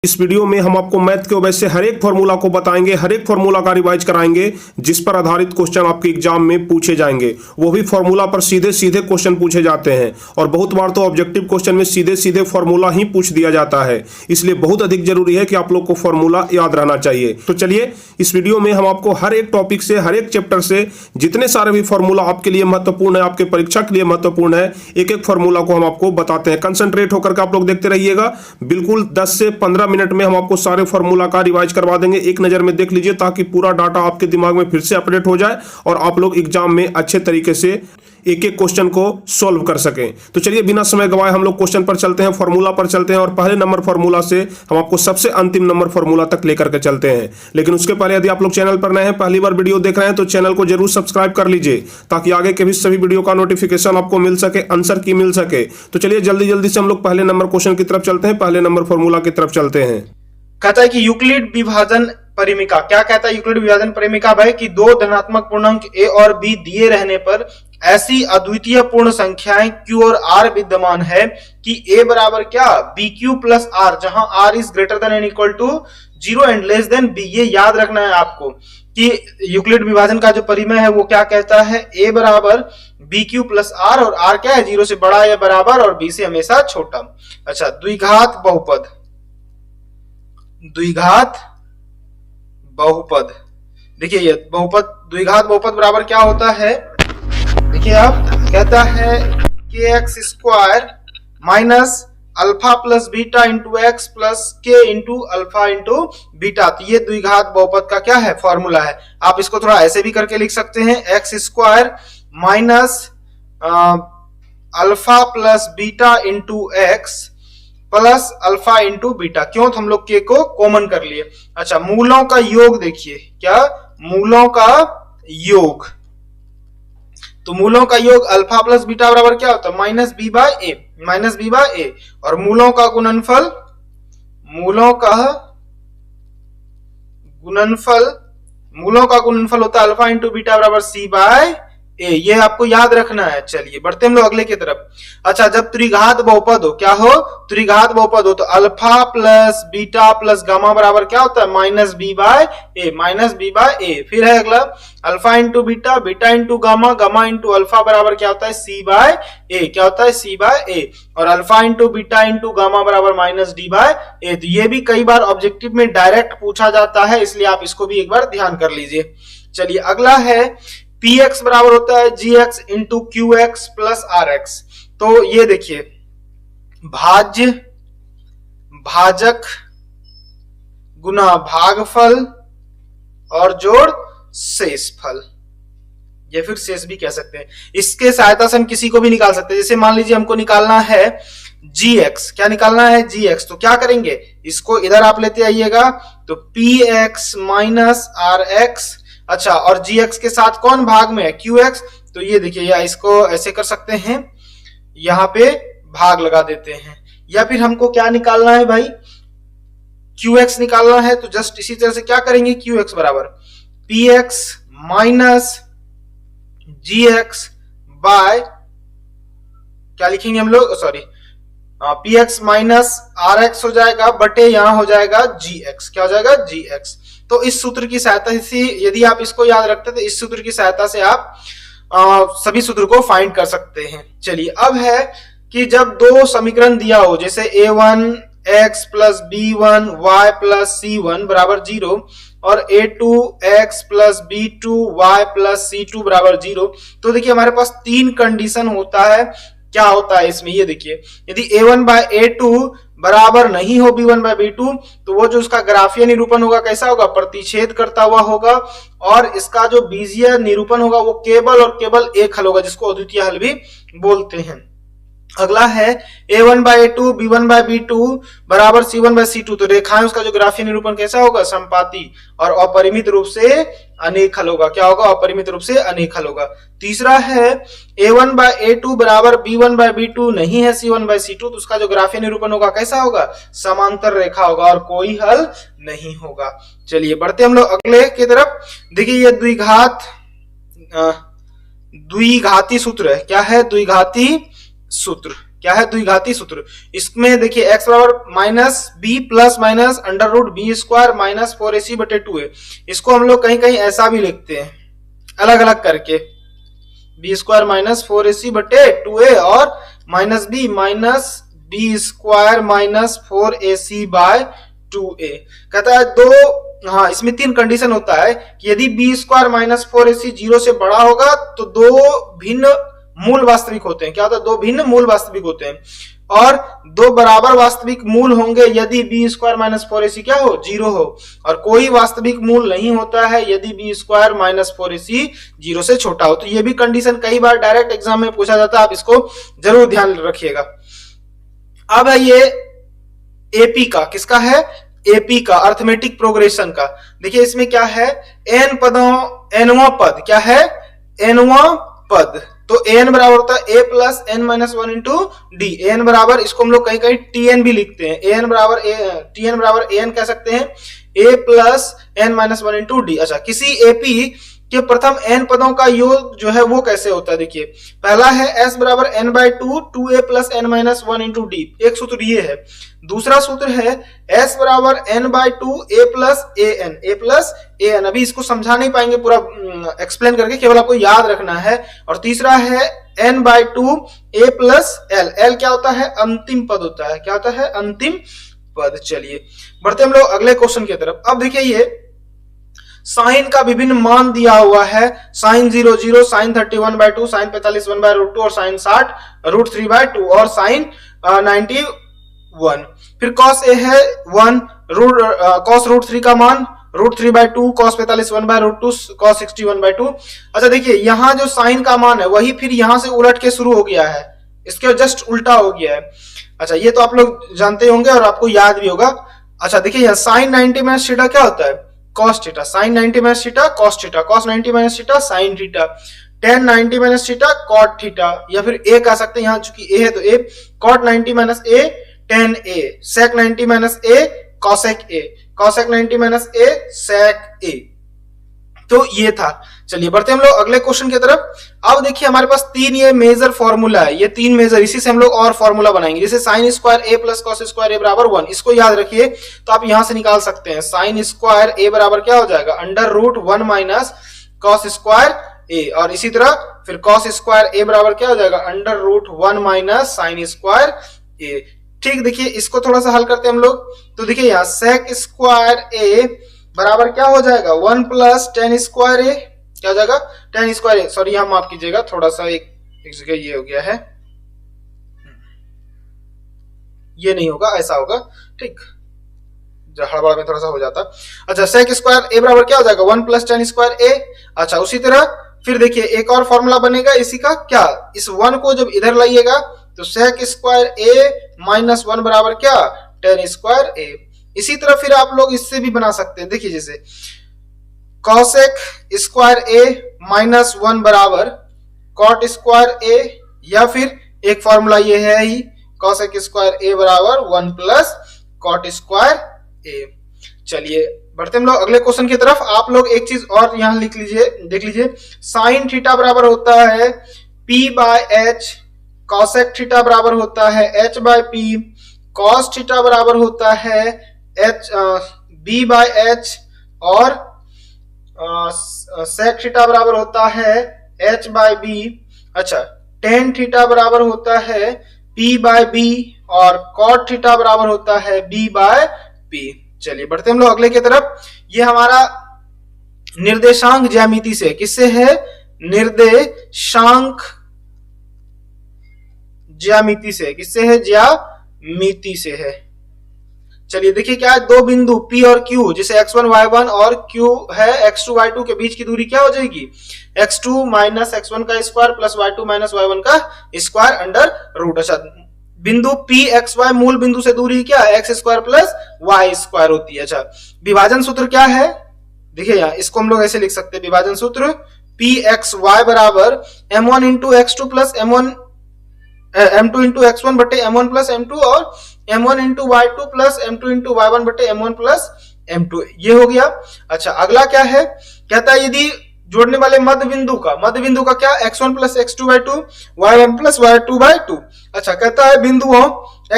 इस वीडियो में हम आपको मैथ के वैसे हर एक फॉर्मूला को बताएंगे, हर एक फॉर्मूला का रिवाइज कराएंगे जिस पर आधारित क्वेश्चन आपके एग्जाम में पूछे जाएंगे। वो भी फॉर्मूला पर सीधे सीधे क्वेश्चन पूछे जाते हैं और बहुत बार तो ऑब्जेक्टिव क्वेश्चन में सीधे सीधे फॉर्मूला ही पूछ दिया जाता है। इसलिए बहुत अधिक जरूरी है कि आप लोग को फॉर्मूला याद रहना चाहिए। तो चलिए इस वीडियो में हम आपको हर एक टॉपिक से, हर एक चैप्टर से जितने सारे भी फॉर्मूला आपके लिए महत्वपूर्ण है, आपके परीक्षा के लिए महत्वपूर्ण है, एक एक फॉर्मूला को हम आपको बताते हैं। कंसंट्रेट होकर के आप लोग देखते रहिएगा। बिल्कुल 10 से 15 मिनट में हम आपको सारे फॉर्मूला का रिवाइज करवा देंगे। एक नजर में देख लीजिए ताकि पूरा डाटा आपके दिमाग में फिर से अपडेट हो जाए और आप लोग एग्जाम में अच्छे तरीके से एक एक क्वेश्चन को सॉल्व कर सकें। तो चलिए बिना समय गवाए हम लोग क्वेश्चन पर चलते हैं, फॉर्मूला पर चलते हैं और पहले नंबर फॉर्मूला से हम आपको सबसे अंतिम नंबर फॉर्मूला तक लेकर के चलते हैं। लेकिन उसके पहले यदि आप लोग चैनल पर नए हैं, पहली बार वीडियो देख रहे हैं, तो चैनल को जरूर सब्सक्राइब कर लीजिए ताकि आगे के भी सभी वीडियो का नोटिफिकेशन आपको मिल सके, आंसर की मिल सके। तो चलिए जल्दी जल्दी से हम लोग पहले नंबर क्वेश्चन की तरफ चलते हैं, पहले नंबर फॉर्मूला की तरफ चलते हैं। कहता है कि यूक्लिड विभाजन परिमिका। क्या कहता है यूक्लिड विभाजन परिमिका भाई? कि दो धनात्मक पूर्णांक a और b दिए रहने पर ऐसी अद्वितीय पूर्ण संख्याएं q और r विद्यमान है कि a बराबर क्या bq प्लस r, जहां r is greater than and equal to 0 and less than b। ये याद रखना है आपको कि यूक्लिड विभाजन का जो परिमेय है वो क्या कहता है, a बराबर bq प्लस r और r क्या है, 0 से बड़ा या बराबर और b से हमेशा छोटा। अच्छा, द्विघात बहुपद, द्विघात बहुपद देखिए, ये बहुपद द्विघात बहुपद बराबर क्या होता है, देखिए आप, कहता है kx square minus alpha plus beta into x plus के इंटू अल्फा इंटू बीटा। तो ये द्विघात बहुपद का क्या है, फॉर्मूला है। आप इसको थोड़ा ऐसे भी करके लिख सकते हैं, x square minus alpha plus beta into x plus alpha into beta. क्यों? तो हम लोग के को कॉमन कर लिए। अच्छा, मूलों का योग देखिए, क्या मूलों का योग, तो मूलों का योग अल्फा प्लस बीटा बराबर क्या होता है, माइनस बी बाय ए, माइनस बी बाय ए। और मूलों का गुणनफल, मूलों का गुणनफल, मूलों का गुणनफल होता है अल्फा इंटू बीटा बराबर सी बाय ए। ये आपको याद रखना है। चलिए बढ़ते हम लोग अगले की तरफ। अच्छा, जब त्रिघात बहुपद हो, क्या हो, त्रिघात बहुपद हो, तो alpha plus beta plus gamma बराबर क्या होता है, माइनस बी बाय ए, माइनस बी बाय ए। फिर है अगला alpha into beta, beta into gamma, gamma into alpha बराबर क्या होता है, सी बाय ए। क्या होता है, सी बाय ए। और alpha into beta into gamma बराबर माइनस डी बाय ए। तो ये भी कई बार ऑब्जेक्टिव में डायरेक्ट पूछा जाता है, इसलिए आप इसको भी एक बार ध्यान कर लीजिए। चलिए अगला है px बराबर होता है gx into qx plus rx। तो ये देखिए, भाज्य, भाजक गुना भागफल और जोड़ शेषफल, या फिर शेष भी कह सकते हैं। इसके सहायता से हम किसी को भी निकाल सकते हैं। जैसे मान लीजिए हमको निकालना है gx, क्या निकालना है, gx। तो क्या करेंगे, इसको इधर आप लेते आइएगा, तो px माइनस rx। अच्छा, और gx के साथ कौन भाग में है, qx। तो ये देखिए, या इसको ऐसे कर सकते हैं, यहां पे भाग लगा देते हैं। या फिर हमको क्या निकालना है भाई, qx निकालना है। तो जस्ट इसी तरह से क्या करेंगे, qx बराबर px माइनस gx बाय, क्या लिखेंगे हम लोग, सॉरी, px माइनस rx हो जाएगा बटे यहां हो जाएगा gx। क्या हो जाएगा, gx। तो इस सूत्र की सहायता से, यदि आप इसको याद रखते हैं तो इस सूत्र की सहायता से आप सभी सूत्र को फाइंड कर सकते हैं। चलिए अब है कि जब दो समीकरण दिया हो, जैसे a1 x plus b1 y plus c1 बराबर 0 और a2 x plus b2 y plus c2 बराबर 0। तो देखिए हमारे पास तीन कंडीशन होता है। क्या होता है इसमें, ये देखिए, यदि a1 बाय a2 बराबर नहीं हो b1 बाय b2, तो वो जो उसका ग्राफीय निरूपण होगा कैसा होगा, प्रतिच्छेद करता हुआ होगा। और इसका जो बीजीय निरूपण होगा वो केवल और केवल एक हल होगा, जिसको अद्वितीय हल भी बोलते हैं। अगला है a1 bye a2 b1 bye b2 बराबर c1 बाय c2। तो रेखाएं, उसका जो ग्राफीय निरूपण कैसा होगा, संपाती और अपरिमित रूप से अनेक हल होगा। क्या होगा, अपरिमित रूप से अनेक हल होगा। तीसरा है a1 बाय a2 बराबर b1 बाय b2 नहीं है c1 बाय c2। तो उसका जो ग्राफीय निरूपण होगा कैसा होगा, समांतर रेखा होगा और कोई हल नहीं होगा। चलिए बढ़ते हम लोग अगले की तरफ। देखिए ये द्विघाती सूत्र है। क्या है, द्विघाती सूत्र। क्या है, द्विघाती सूत्र। इसमें देखिए x बराबर minus b plus minus under root b square minus 4ac बटे 2a। इसको हम लोग कहीं कहीं ऐसा भी लिखते हैं अलग अलग करके, बी स्क्वायर माइनस 4ac बटे 2a और minus b square minus 4ac by 2a। कहता है दो, हाँ इसमें 3 कंडीशन होता है कि यदि बी स्क्वायर माइनस 4ac 0 से बड़ा होगा तो दो भिन्न मूल वास्तविक होते हैं। क्या होता है, दो भिन्न मूल वास्तविक होते हैं। और दो बराबर वास्तविक मूल होंगे यदि बी स्क्वायर माइनस 4ac क्या हो, 0 हो। और कोई वास्तविक मूल नहीं होता है यदि बी स्क्वायर माइनस 4ac 0 से छोटा हो। तो ये भी कंडीशन कई बार डायरेक्ट एग्जाम में पूछा जाता है, आप इसको जरूर ध्यान रखिएगा। अब है ये एपी का, किसका है, एपी का, अर्थमेटिक प्रोग्रेशन का। देखिए इसमें क्या है, एन पदों, एनवा पद, क्या है, एनवा पद। तो एन बराबर होता है A plus N minus 1 into D. N बराबर, इसको हम लोग कहीं कहीं टीएन भी लिखते हैं, एन बराबर टीएन बराबर एन कह सकते हैं, A plus N minus 1 into D. अच्छा, किसी एपी के प्रथम n पदों का योग जो है वो कैसे होता है, देखिए पहला है s बराबर n by 2a plus n minus 1 into D, एक सूत्र ये है। दूसरा सूत्र है s बराबर n by 2a plus an। अभी इसको समझा नहीं पाएंगे पूरा एक्सप्लेन करके, केवल आपको याद रखना है। और तीसरा है n by 2a plus l क्या होता है, अंतिम पद होता है। क्या होता है, अंतिम पद। चलिए बढ़ते हम लोग अगले क्वेश्चन की तरफ। अब देखिए ये साइन का विभिन्न मान दिया हुआ है, साइन 0 0, साइन 31/2, साइन 45 1/√2 और साइन 60 √3/2 और साइन 91। फिर cos a है 1, cos √3 का मान √3/2, cos 45 1/√2, cos 60 1/2। अच्छा देखिए यहाँ जो साइन का मान है वही फिर यहाँ से उलट के शुरू हो गया है, इसके जस्ट उल्टा हो गया है। अच्छा ये तो आप लोग जानते होंगे और आपको याद भी होगा। अच्छा देखिए यहाँ साइन 90 माइनस थीटा क्या होता है, cos theta, sine 90 minus theta cos theta, cos 90 minus theta sine theta, tan 90 minus theta cot theta, या फिर a कह सकते हैं, यहाँ चूंकि a है तो a, cot 90 minus a tan a, sec 90 minus a cosec a, cosec 90 minus a sec a। तो ये था। चलिए बढ़ते हम लोग अगले क्वेश्चन की तरफ। अब देखिए हमारे पास 3 ये मेजर फॉर्मूला है, ये 3 मेजर, इसी से हम लोग और फॉर्मूला बनाएंगे। जैसे sign square a plus cos square a बराबर 1, इसको याद रखिए तो आप यहां से निकाल सकते हैं। साइन स्क्वायर a बराबर क्या हो जाएगा, under root 1 minus cos square a। और इसी तरह फिर कॉस स्क्वायर a बराबर क्या हो जाएगा, under root 1 minus sine square a। ठीक, देखिए इसको थोड़ा सा हल करते हैं हम लोग। तो देखिए यहाँ सेक स्क्वायर a बराबर क्या हो जाएगा, 1 प्लस टेन स्क्वायर a, क्या हो जाएगा, टेन स्क्वायर a। सॉरी यहाँ माफ कीजिएगा, थोड़ा सा एक जगह ये हो गया है, ये नहीं होगा, ऐसा होगा, ठीक, हड़बड़ में थोड़ा सा हो जाता। अच्छा सेक स्क्वायर a बराबर क्या हो जाएगा, 1 प्लस टेन स्क्वायर a। अच्छा उसी तरह फिर देखिए एक और फॉर्मूला बनेगा इसी का, क्या, इस 1 को जब इधर लाइएगा तो सेक स्क्वायर a माइनस 1 बराबर क्या, टेन स्क्वायर a। इसी तरह फिर आप लोग इससे भी बना सकते हैं। देखिए जैसे कॉसेक स्क्वायर a माइनस 1 बराबर कॉट स्क्वायर a, या फिर एक फॉर्मूला ये है ही कॉसेक स्क्वायर a बराबर 1 प्लस कॉट स्क्वायर a। चलिए बढ़ते हम लोग अगले क्वेश्चन की तरफ। आप लोग एक चीज और यहां लिख लीजिए, देख लीजिए, साइन थीटा बराबर होता है p by h, cosec theta बराबर होता है h by p, cos theta बराबर होता है b बाय h, और सेक थीटा बराबर होता है h बाय b। अच्छा टेन थीटा बराबर होता है p बाय b, और कॉट थीटा बराबर होता है b बाय p। चलिए बढ़ते हम लोग अगले की तरफ। ये हमारा निर्देशांक ज्यामिति से, किससे है, निर्देशांक ज्यामिति से, किससे है, ज्यामिति से है। चलिए देखिए क्या है, दो बिंदु P और Q, जैसे x1 y1 और Q है x2 y2 के बीच की दूरी क्या हो जाएगी, x2 माइनस x1 का square plus y2 minus y1 का स्क्वायर अंडर रूट। अच्छा बिंदु P xy मूल बिंदु से दूरी क्या है, x square plus y square होती है। अच्छा विभाजन सूत्र क्या है, देखिए यहाँ इसको हम लोग ऐसे लिख सकते हैं, विभाजन सूत्र Pxy बराबर m1 into x2 plus m2 into x1 बटे m1 प्लस m2, और m1 into y2 plus m2 into y1 बटे m1 प्लस m2, ये हो गया। अच्छा अगला क्या है, कहता है यदि जोड़ने वाले मध्य बिंदु का क्या, x1 plus x2 by 2, y1 plus y2 by 2। अच्छा, कहता है बिंदुओं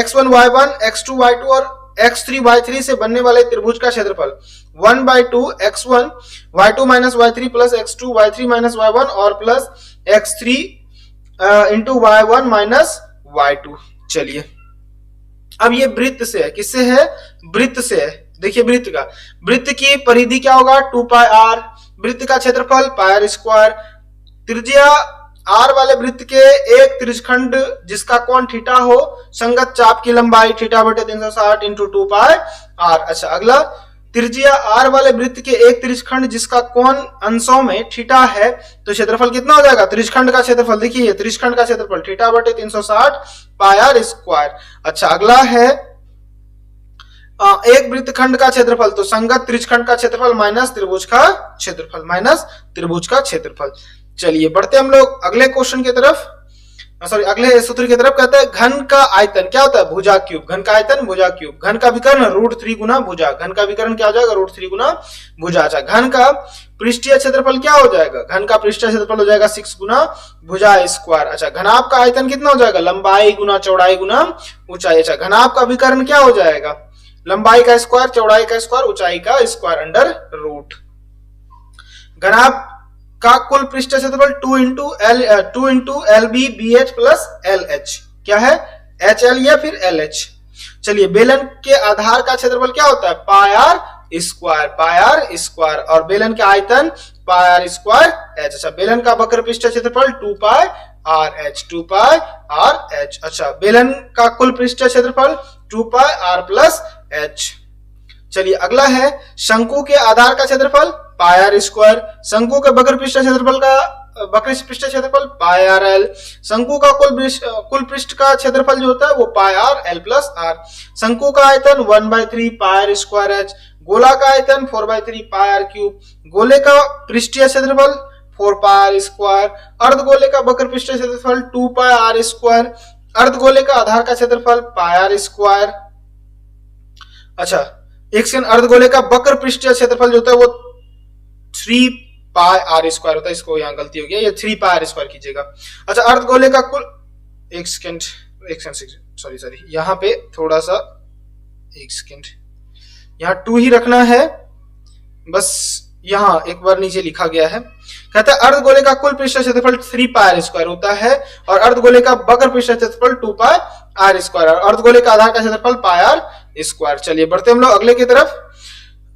x1 y1 x2 y2 और x3 y3 से बनने वाले त्रिभुज का क्षेत्रफल 1/2 x1 y2 minus y3 plus x2 y3 minus y1 और plus x3 into y1 minus y2। चलिए, अब ये वृत्त से है, किससे है, वृत्त से है। देखिए वृत्त की परिधि क्या होगा, 2 पाई r, वृत्त का क्षेत्रफल पाई r स्क्वायर, त्रिज्या r वाले वृत्त के एक त्रिज्यखंड जिसका कोण थीटा हो, संगत चाप की लंबाई थीटा बटे 360 इंटू 2 पाई r। अच्छा, अगला त्रिज्या r वाले वृत्त के एक त्रिज्यखंड जिसका कोण अंशों में थीटा है, तो क्षेत्रफल कितना हो जाएगा, त्रिज्यखंड का क्षेत्रफल, देखिए त्रिज्यखंड का क्षेत्रफल थीटा बटे 360 पाई r स्क्वायर। अच्छा, अगला है एक वृत्तखंड का क्षेत्रफल, तो संगत त्रिज्यखंड का क्षेत्रफल माइनस त्रिभुज का क्षेत्रफल। चलिए बढ़ते हम लोग अगले क्वेश्चन की तरफ, अगले सूत्र की तरफ। कहते हैं घन का आयतन क्या होता है, भुजा क्यूब, घन का आयतन भुजा क्यूब, घन का विकर्ण √3 गुना भुजा, घन का विकर्ण क्या हो जाएगा, √3 गुना भुजा। अच्छा, घन का पृष्ठीय क्षेत्रफल क्या हो जाएगा, घन का पृष्ठीय क्षेत्रफल हो जाएगा 6 गुना भुजा स्क्वायर। अच्छा, घनाभ का आयतन कितना हो जाएगा, लंबाई गुना चौड़ाई गुना ऊंचाई। अच्छा, घनाभ का विकर्ण क्या हो जाएगा, लंबाई का स्क्वायर चौड़ाई का स्क्वायर ऊंचाई का स्क्वायर अंडर रूट। घनाभ का कुल पृष्ठ क्षेत्रफल 2 into LB BH plus LH, क्या है, HL या फिर LH। चलिए, बेलन के आधार का क्षेत्रफल क्या होता है, पाई r स्क्वायर, और बेलन के आयतन पाई r स्क्वायर h। अच्छा, बेलन का वक्र पृष्ठ क्षेत्रफल 2 पाई r h। अच्छा, बेलन का कुल पृष्ठ क्षेत्रफल 2 पाई r प्लस h। चलिए, अगला है शंकु के आधार का क्षेत्रफल पाई r स्क्वायर, शंकु के वक्र पृष्ठ क्षेत्रफल पाई r l, शंकु का कुल पृष्ठ का क्षेत्रफल जो होता है वो पाई r l प्लस r, शंकु का आयतन 1/3 पाई r स्क्वायर h, गोला का आयतन 4/3 पाई r क्यूब, गोले का पृष्ठीय क्षेत्रफल 4 पाई r स्क्वायर, अर्धगोले का वक्र पृष्ठीय क्षेत्रफल 2 पाई r स्क्वायर, अर्धगोले का आधार का क्षेत्रफल पाई r स्क्वायर। अच्छा, एक सेकंड, अर्धगोले का वक्र पृष्ठीय क्षेत्रफल जो होता है वो 3 पाई r स्क्वायर होता है, इसको यहाँ गलती हो गया, ये 3 पाई r स्क्वायर कीजिएगा। अच्छा, अर्धगोले का कुल, एक सेकंड सॉरी, यहाँ पे थोड़ा सा, एक सेकंड, यहाँ 2 ही रखना है, बस यहाँ एक बार नीचे लिखा गया है। कहता है अर्धगोले का कुल पृष्ठ क्षेत्रफल 3 पाई r स्क्वायर होता है और अर्धगोले का वक्र पृष्ठ क्षेत्रफल 2 पाई r स्क्वायर, और अर्धगोले का आधार का क्षेत्रफल पाई r स्क्वायर। चलिए बढ़ते हम लोग अगले की तरफ।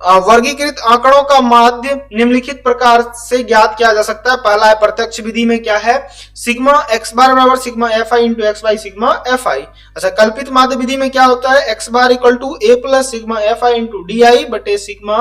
वर्गीकृत आंकड़ों का माध्य निम्नलिखित प्रकार से ज्ञात किया जा सकता है। पहला है प्रत्यक्ष विधि में क्या है, सिग्मा x बार बराबर sigma fi into x by sigma fi। अच्छा, कल्पित माध्य विधि में क्या होता है, x bar equal to a plus sigma fi into di बटे सिग्मा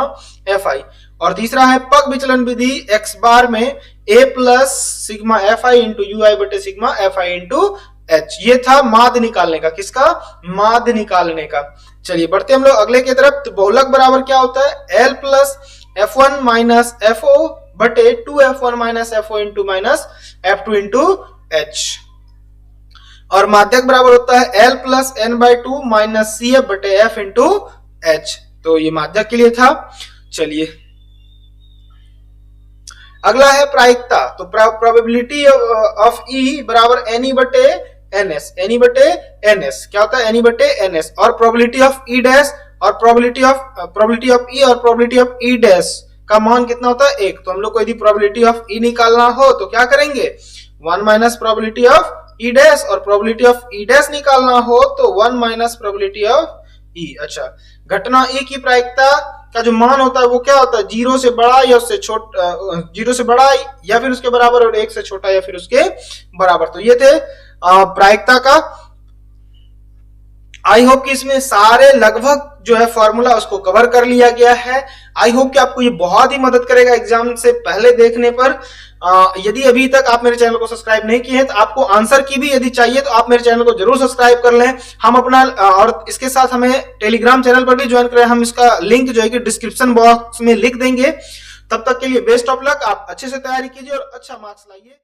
fi। और तीसरा है पग विचलन विधि, x बार में a plus sigma fi into ui बटे सिग्मा fi इंटू h। ये था माध्य निकालने का, किसका, माध्य निकालने का। चलिए बढ़ते हम लोग अगले की तरफ। तो बहुलक बराबर क्या होता है, l plus f1 minus fo बटे 2f1 minus fo into minus f2 into h। और माध्यक बराबर होता है l plus n/2 minus cf बटे f इंटू h। तो ये माध्यक के लिए था। चलिए अगला है प्रायिकता। तो प्रोबेबिलिटी ऑफ E बराबर NE बटे NS, NE बटे NS क्या होता है, NE बटे NS। और प्रोबेबिलिटी ऑफ E डैश और प्रोबेबिलिटी ऑफ E और प्रोबेबिलिटी ऑफ E डैश का मान कितना होता है, 1। तो हम लोग को यदि प्रोबेबिलिटी ऑफ E निकालना हो तो क्या करेंगे, 1 minus probability of E dash, और प्रोबेबिलिटी ऑफ E डैश निकालना हो तो 1 माइनस प्रोबेबिलिटी ऑफ E। अच्छा, घटना E की प्रायिकता का जो मान होता है वो क्या होता है, 0 से बड़ा या उससे छोटा, 0 से बड़ा या फिर उसके बराबर और 1 से छोटा या फिर उसके बराबर। तो ये थे प्रायिकता का। आई होप कि इसमें सारे लगभग जो है फॉर्मूला उसको कवर कर लिया गया है। आई होप कि आपको ये बहुत ही मदद करेगा एग्जाम से पहले देखने पर। यदि अभी तक आप मेरे चैनल को सब्सक्राइब नहीं किए हैं तो आपको आंसर की भी यदि चाहिए तो आप मेरे चैनल को जरूर सब्सक्राइब कर लें। हम अपना और इसके साथ हमें टेलीग्राम चैनल पर भी ज्वाइन करें, हम इसका लिंक जो है कि डिस्क्रिप्शन बॉक्स में लिख देंगे। तब तक के लिए बेस्ट ऑफ लक, आप अच्छे से तैयारी कीजिए और अच्छा मार्क्स लाइए।